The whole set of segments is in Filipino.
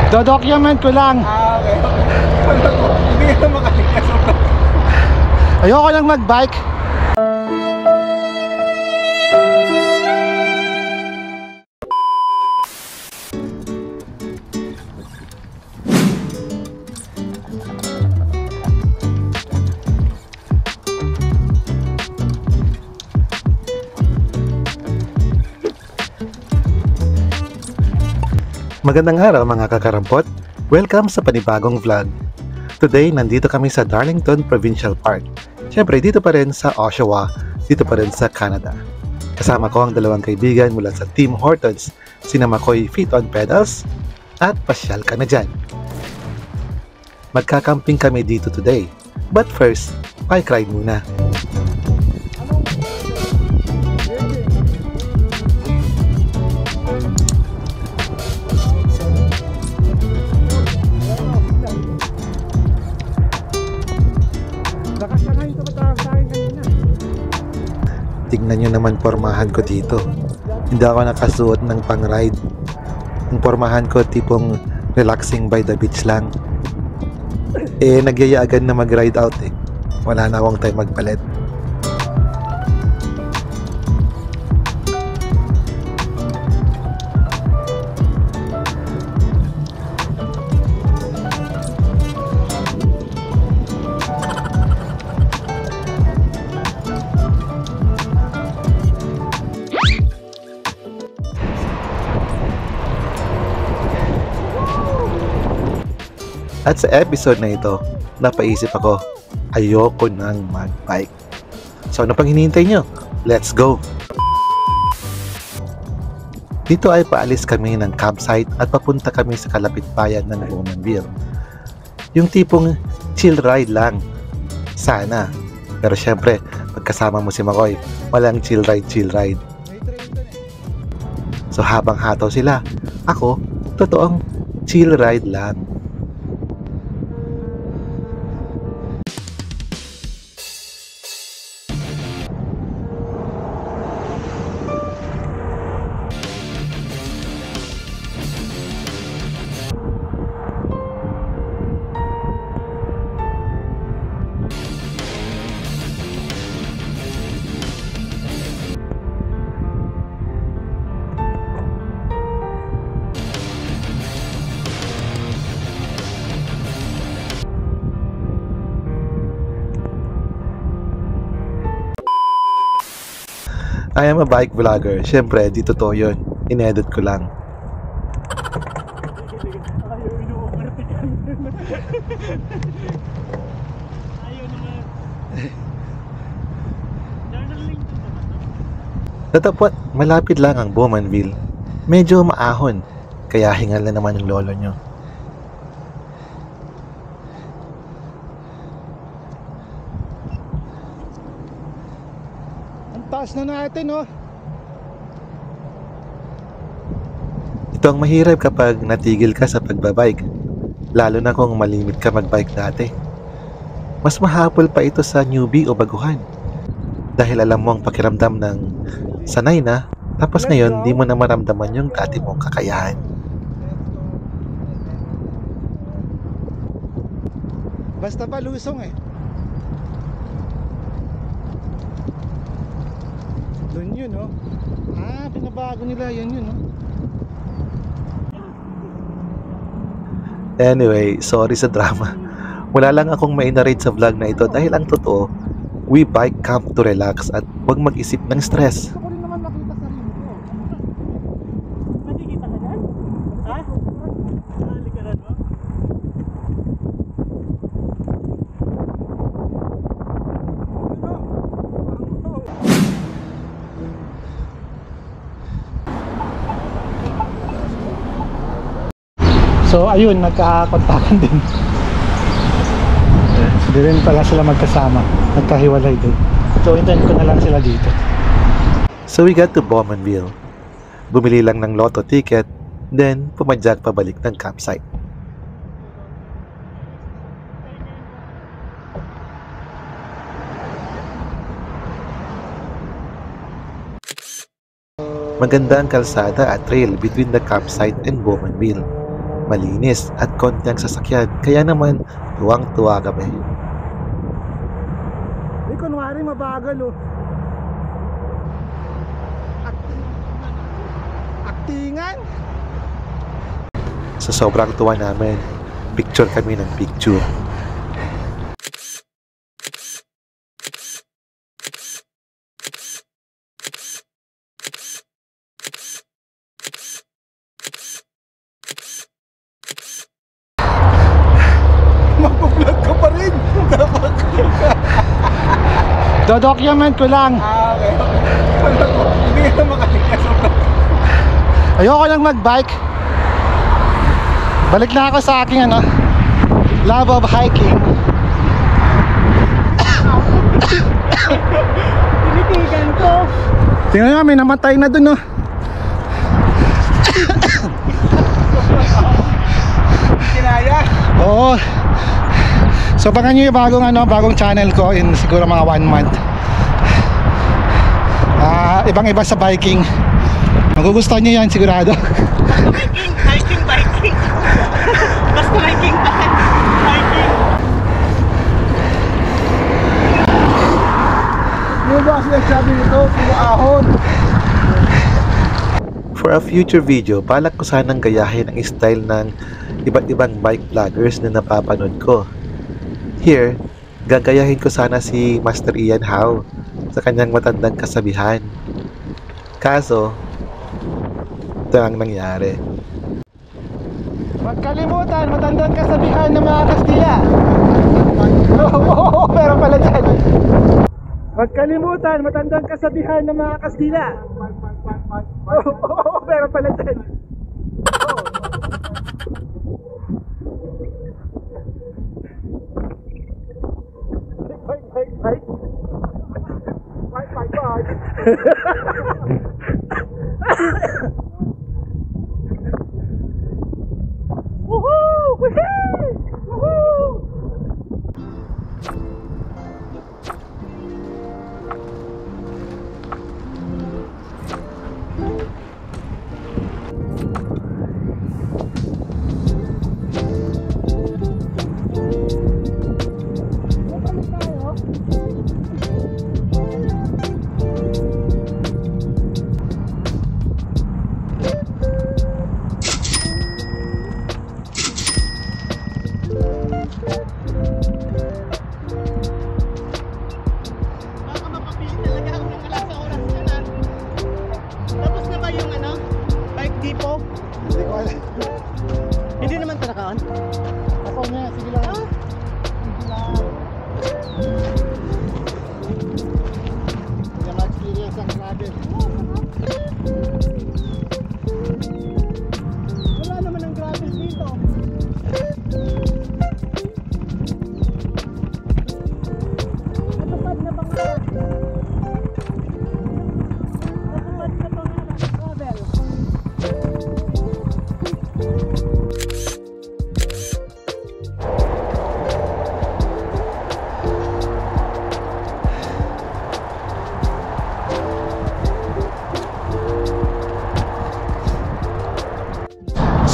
Dodocument ko lang. Okay. Hindi ka makaligtas. Ayoko lang mag-bike. Magandang araw mga kakarampot! Welcome sa panibagong vlog. Today, nandito kami sa Darlington Provincial Park. Siyempre, dito pa rin sa Oshawa, dito pa rin sa Canada. Kasama ko ang dalawang kaibigan mula sa Team Hortons, sina Makoy Feet on Pedals at Pasyal Ka Na Dyan. Magkakamping kami dito today. But first, bike ride muna. Tingnan nyo naman pormahan ko dito. Hindi ako nakasuot ng pang-ride. Ang pormahan ko tipong relaxing by the beach lang. Nagyaya agad na mag-ride out eh. Wala na akong time magpalit. At sa episode na ito, napaisip ako, ayoko nang mag-bike. So ano pang hinihintay nyo? Let's go! Dito ay paalis kami ng campsite at papunta kami sa kalapit bayan ng Bowmanville. Yung tipong chill ride lang. Sana. Pero syempre, pagkasama mo si Makoy, walang chill ride. So habang hataw sila, ako, totoong chill ride lang. I am a bike vlogger. Siyempre, di totoo yun. In-edit ko lang. Tatapot, malapit lang ang Bowmanville. Medyo maahon. Kaya hingal na naman yung lolo nyo. Taas na natin, oh. Ito ang mahirap kapag natigil ka sa pagbabike. Lalo na kung malimit ka magbike dati. Mas mahapol pa ito sa newbie o baguhan. Dahil alam mo ang pakiramdam ng sanay na, tapos ngayon di mo na maramdaman yung dati mong kakayahan. Basta pa lusong eh. Doon yun, oh. Pinabago nila yun, oh. Anyway, sorry sa drama. Wala lang akong mai-narrate sa vlog na ito dahil ang totoo, we bike camp to relax at huwag mag-isip ng stress. Gusto ko rin naman makita sarili ko. Nakikita ka dyan? Ha? Halika na, no? So ayun, nagkakontakan din. Hindi rin pala sila magkasama. Nagkahiwalay din. So hintayin ko na lang sila dito. So we got to Bowmanville. Bumili lang ng lotto ticket, then pumadyak pabalik ng campsite. Maganda ang kalsada at trail between the campsite and Bowmanville. malinis at konti ang sasakyan. Kaya naman, tuwang-tuwa kami. Hindi, kunwari mabagal oh. Aktingan. Sa sobrang tuwa namin, picture kami ng picture. Mag-vlog ka pa rin. Dodocument ko lang. Okay. Hindi ka makalikas. Ayoko lang mag-bike. Balik na ako sa aking love of hiking. Tinitigan ko. Tingnan nyo, may namatay na dun oh. Kinaya. Oo. So baka nyo yung bagong channel ko in siguro mga 1 month. Ibang iba sa biking. Magugustuhan nyo yan sigurado. Hiking. Basta hiking. Yung ba kasi nagsabi nito, puro ahon. For a future video, balak ko sanang gayahin ang style ng iba't ibang bike vloggers na napapanood ko. Here, gagayahin ko sana si Master Ian Howe sa kanyang matandang kasabihan. Kaso, ito ang nangyari. Huwag kalimutan, matandang kasabihan ng mga Kastila. Oo, meron pala dyan. Huwag kalimutan, matandang kasabihan ng mga Kastila. Oo, meron pala dyan. Baka mapapili talaga ako ng kalas sa oras na na. Tapos na ba yung bike depot? Hindi ko alam. Hindi naman tarakaan. Ako na, sige lang. Sige lang. Hindi naman experience ang grabe. Wala naman ang gravel dito. Natupad na pangarap. Natupad na pangarap. Gravel.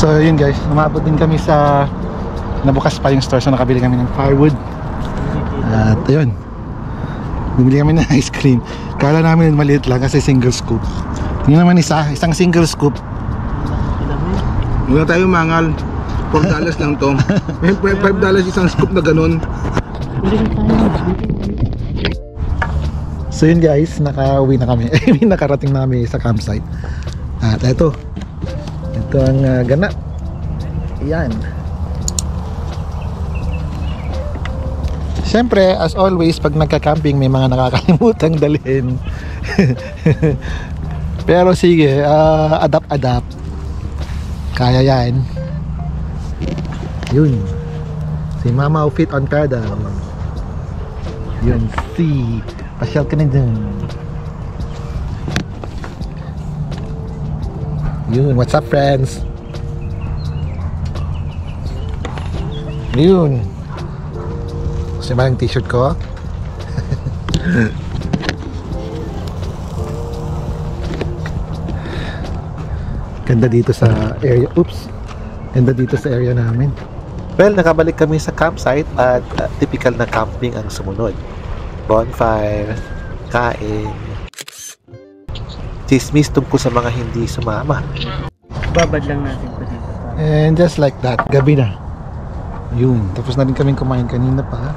So yun guys, umabot din kami sa nabukas pa yung store, so nakabili kami ng firewood. At ayun, bumili kami ng ice cream. Kala namin maliit lang kasi single scoop. Tingnan naman isang single scoop. Wala tayo mangal. $4 lang to. $5 isang scoop na ganun. So yun guys, nakauwi na kami. I mean, nakarating na kami sa campsite. At ito ang ganap. Yan. Siyempre, as always, pag nagka-camping may mga nakakalimutang dalhin. Pero sige, adapt. Kaya yan. Yun. Si Mama Fit on pedal. Yun, si pasyal ka na dun. Yun, what's up friends? Yun. Kasi ba yung t-shirt ko? Ganda dito sa area. Oops. Ganda dito sa area namin. Well, nakabalik kami sa campsite at typical na camping ang sumunod. Bonfire, kain, chismis tungkol sa mga hindi sumama. Babad lang natin po dito. And just like that, gabi na. Yun. Tapos na rin kaming kumain kanina pa.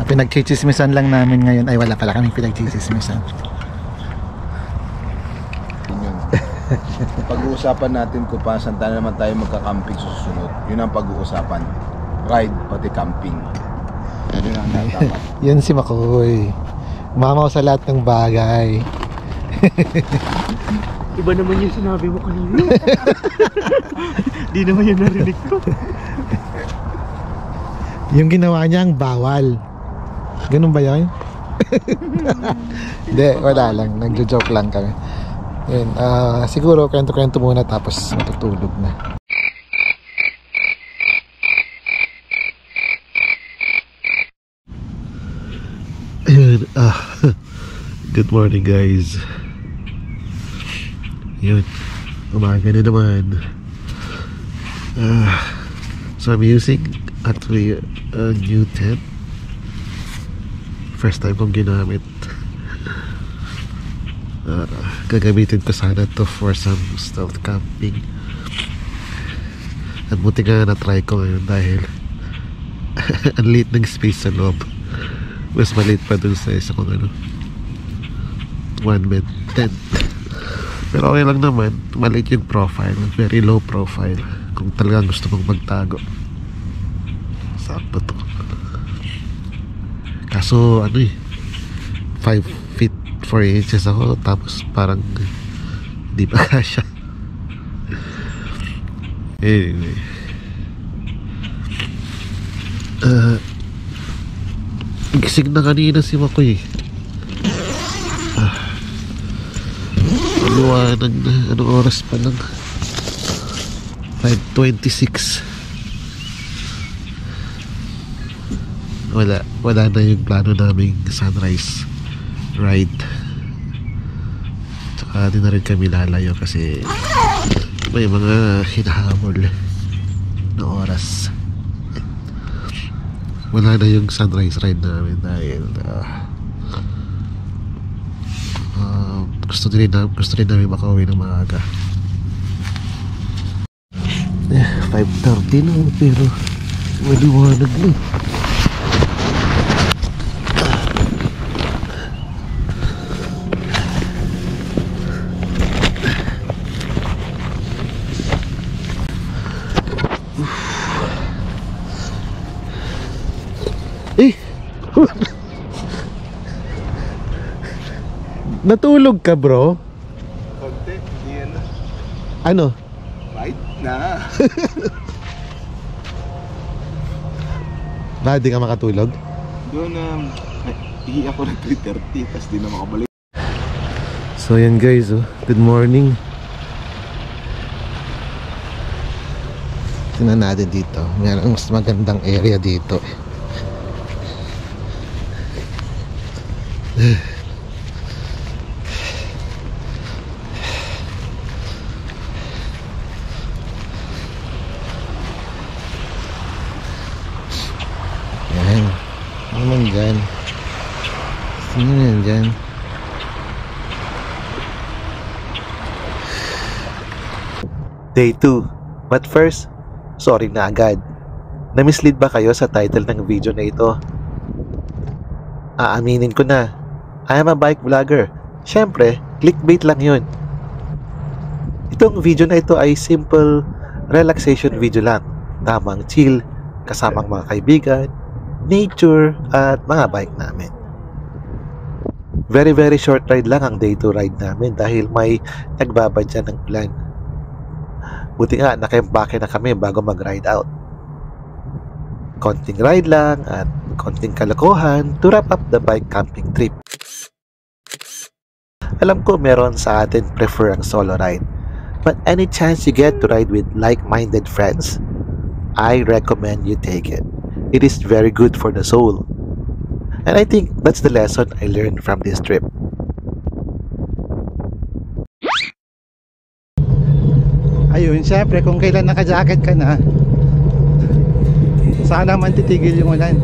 Pinagchichismisan lang namin ngayon. Ay, wala pala kaming pinagchichismisan. Pag-uusapan natin kung pa saan tayo naman tayo magka-camping sa susunod. Yun ang pag-uusapan. Ride, pati camping. Yun ang dapat. Yan si Makoy. Mamaw sa lahat ng bagay. Iba naman yung sinabi mo kanina. Di naman yung narinig ko. Yung ginawa niya ang bawal. Ganun ba yun? Hindi, wala lang. Nagjo-joke lang kami. Yun, siguro kwento-kwento muna tapos matutulog na. Ayun, good morning guys. Yun, umaga na naman. So I'm using actually a new tent. First time kong ginamit. Gagamitin ko sana to for some stealth camping. At buti nga na-try ko ngayon dahil ang liit ng space sa loob. Mas maliit pa dun sa isa kong one bed tent. Pero okay lang naman, maliit yung profile, very low profile. Kung talagang gusto mong magtago, sakto to. Kaso 5 feet 4 inches ako, tapos parang di pa kasya. Anyway, gising na kanina si Makoy. Liwanag na. Anong oras pa lang? 5:26. Wala na yung plano naming sunrise ride. Tsaka di na rin kami lalayo kasi may mga hinahabol na oras. Wala na yung sunrise ride namin dahil gusto rin namin makauwi ng maaga. 5:30 na pero maliwanag na. Natulog ka, bro? Konti, hindi yan na. Ano? Ride na. Ba, di ka makatulog? Doon, ihi ako ng 3:30, tapos di na makabalik. So yan guys, good morning. Tingnan natin dito. Mayroong mas magandang area dito. Yan. Ano naman dyan? Sino yan dyan? Day 2. But first, sorry na agad. Na-mislead ba kayo sa title ng video na ito? Aaminin ko na, I am a bike vlogger. Siyempre, clickbait lang yun. Itong video na ito ay simple relaxation video lang. Tamang chill, kasamang mga kaibigan, nature, at mga bike namin. Very very short ride lang ang day 2 ride namin dahil may nagbabadya ng ulan. Buti nga nakembake na kami bago mag-ride out. Konting ride lang at konting kalokohan to wrap up the bike camping trip. Alam ko meron sa atin prefer ang solo ride, but any chance you get to ride with like-minded friends, I recommend you take it. It is very good for the soul. And I think that's the lesson I learned from this trip. Ayun, syempre kung kailan naka-jacket ka na, sana man titigil yung ulan.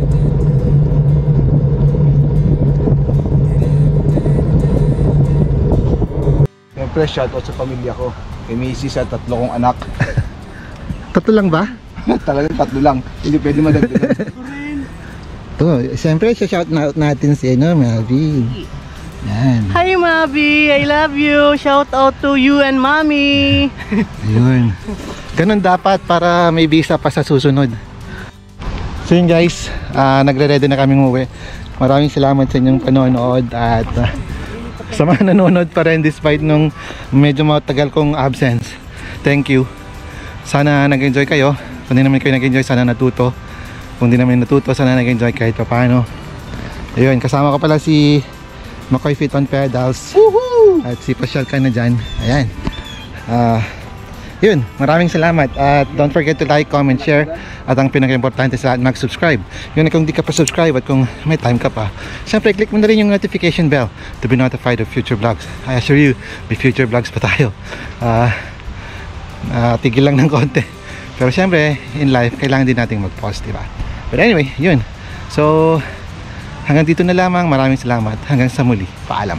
Siyempre, shoutout sa pamilya ko. Kay Macy sa 3 kong anak. Tatlo lang ba? Talagang 3 lang. Hindi pwede madagdagan. Ito, siyempre shout out natin si Mavi. Yan. Hi Mavi, I love you. Shout out to you and Mommy. Ayun. Ganun dapat para may visa pa sa susunod. So yun guys, nagre-ready na kaming umuwi. Maraming salamat sa inyong panonood at sa mga nanonood pa rin despite nung medyo matagal kong absence. Thank you. Sana nag-enjoy kayo. Kung di naman kayo nag-enjoy, sana natuto. Kung di naman natuto, sana nag-enjoy kahit pa paano. Ayun, kasama ko pala si McCoy Fit on Pedals. Woohoo! At si Pasyal ka na dyan. Ayan. Yun, maraming salamat. At don't forget to like, comment, share. At ang pinaka-importante sa lahat, mag-subscribe. Yun, kung di ka pa subscribe at kung may time ka pa, syempre click mo na rin yung notification bell to be notified of future vlogs. I assure you, may future vlogs pa tayo. Tigil lang ng konti. Pero syempre, in life, kailangan din nating mag-pause, diba? But anyway, yun. So, hanggang dito na lamang. Maraming salamat. Hanggang sa muli. Paalam.